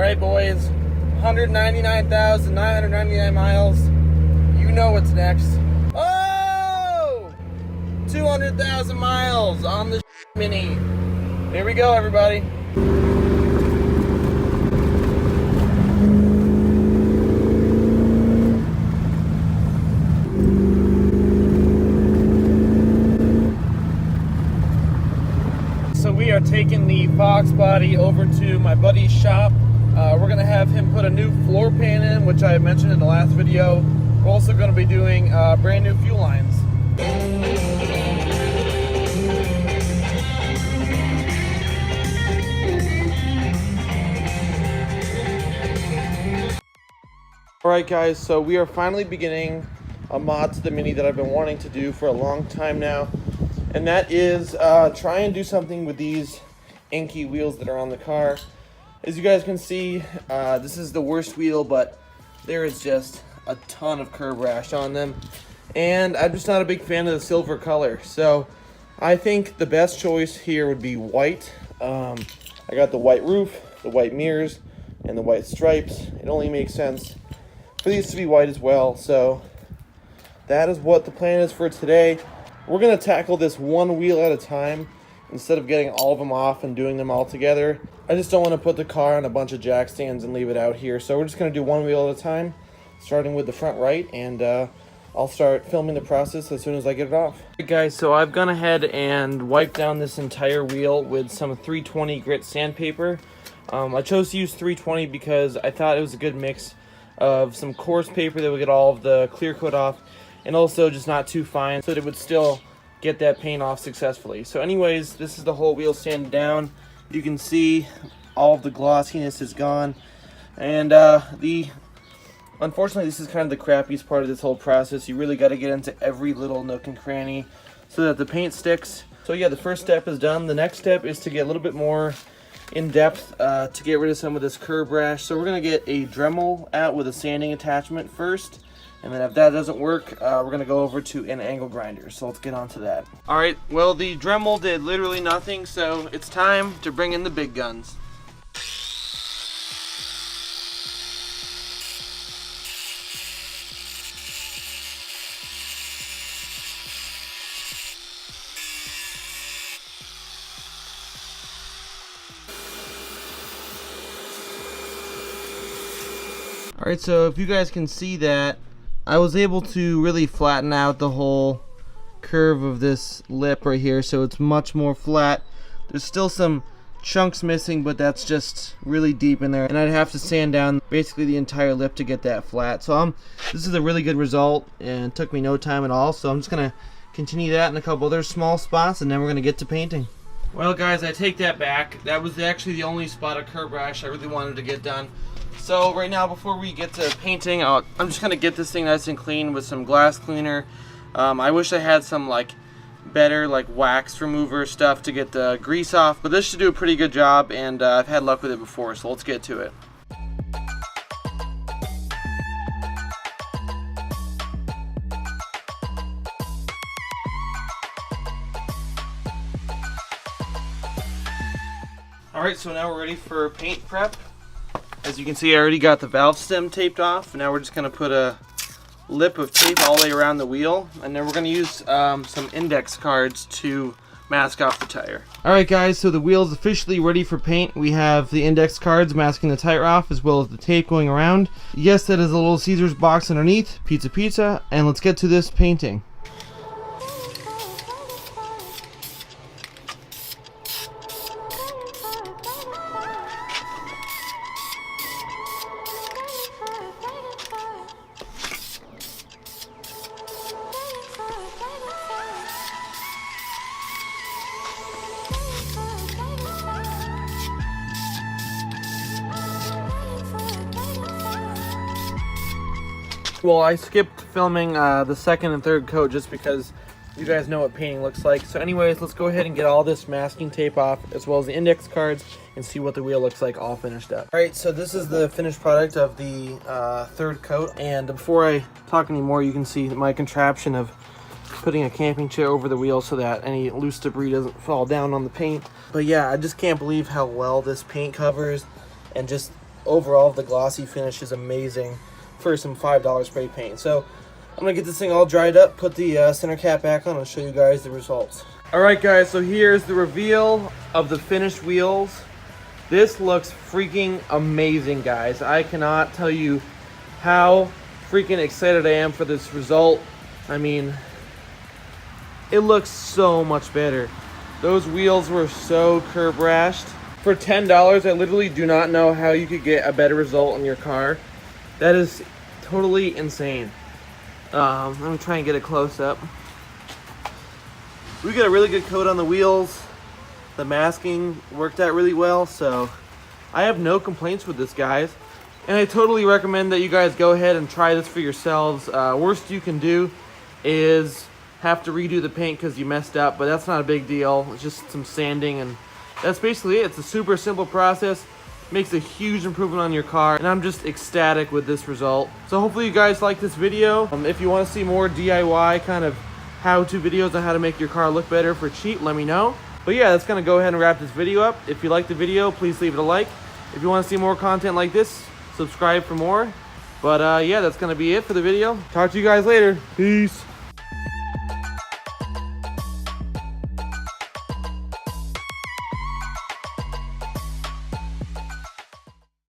right, boys, 199,999 miles. You know what's next. Oh! 200,000 miles on the Mini. Here we go, everybody. So we are taking the Fox body over to my buddy's shop. We're going to have him put a new floor pan in, which I mentioned in the last video. We're also going to be doing brand new fuel lines. Alright guys, so we are finally beginning a mod to the Mini that I've been wanting to do for a long time now. And that is try and do something with these inky wheels that are on the car. As you guys can see, this is the worst wheel, but there is just a ton of curb rash on them. And I'm just not a big fan of the silver color. So I think the best choice here would be white. I got the white roof, the white mirrors, and the white stripes. It only makes sense for these to be white as well. So that is what the plan is for today. We're going to tackle this one wheel at a time instead of getting all of them off and doing them all together. I just don't want to put the car on a bunch of jack stands and leave it out here. So we're just going to do one wheel at a time, starting with the front right, and I'll start filming the process as soon as I get it off. Alright guys, so I've gone ahead and wiped down this entire wheel with some 320 grit sandpaper. I chose to use 320 because I thought it was a good mix of some coarse paper that would get all of the clear coat off, and also just not too fine so that it would still get that paint off successfully. So anyways, this is the whole wheel sanded down. You can see all of the glossiness is gone, and unfortunately this is kind of the crappiest part of this whole process. You really got to get into every little nook and cranny so that the paint sticks. So yeah, the first step is done. The next step is to get a little bit more in depth to get rid of some of this curb rash. So we're going to get a Dremel out with a sanding attachment first. And then if that doesn't work, we're going to go over to an angle grinder. So let's get on to that. Alright, well the Dremel did literally nothing, so it's time to bring in the big guns. Alright, so if you guys can see that, I was able to really flatten out the whole curve of this lip right here, so it's much more flat. There's still some chunks missing, but that's just really deep in there, and I'd have to sand down basically the entire lip to get that flat. So this is a really good result, and it took me no time at all. So I'm just gonna continue that in a couple other small spots, and then we're gonna get to painting. Well guys, I take that back. That was actually the only spot of curb rash I really wanted to get done. So right now, before we get to painting, I'm just going to get this thing nice and clean with some glass cleaner. I wish I had some better wax remover stuff to get the grease off, but this should do a pretty good job, and I've had luck with it before, so let's get to it. Alright, so now we're ready for paint prep. As you can see, I already got the valve stem taped off. Now we're just going to put a lip of tape all the way around the wheel, and then we're going to use some index cards to mask off the tire. Alright guys, so the wheel is officially ready for paint. We have the index cards masking the tire off, as well as the tape going around. Yes, that is a little Caesar's box underneath. Pizza pizza. And let's get to this painting. Well, I skipped filming the second and third coat just because you guys know what painting looks like. So anyways, let's go ahead and get all this masking tape off, as well as the index cards, and see what the wheel looks like all finished up. Alright, so this is the finished product of the third coat, and before I talk anymore, you can see my contraption of putting a camping chair over the wheel so that any loose debris doesn't fall down on the paint. But yeah, I just can't believe how well this paint covers, and just overall the glossy finish is amazing for some $5 spray paint. So I'm gonna get this thing all dried up, put the center cap back on, and show you guys the results. All right guys, so here's the reveal of the finished wheels. This looks freaking amazing, guys. I cannot tell you how freaking excited I am for this result. I mean, it looks so much better. Those wheels were so curb rashed. For $10, I literally do not know how you could get a better result in your car. That is totally insane. Let me try and get a close up. We got a really good coat on the wheels. The masking worked out really well, so I have no complaints with this, guys. And I totally recommend that you guys go ahead and try this for yourselves. Worst you can do is have to redo the paint because you messed up, but that's not a big deal. It's just some sanding, and that's basically it. It's a super simple process. Makes a huge improvement on your car, and I'm just ecstatic with this result. So hopefully you guys like this video. If you want to see more DIY kind of how-to videos on how to make your car look better for cheap, let me know. But yeah, that's gonna go ahead and wrap this video up. If you like the video, please leave it a like. If you want to see more content like this, subscribe for more. But yeah, that's gonna be it for the video. Talk to you guys later. Peace.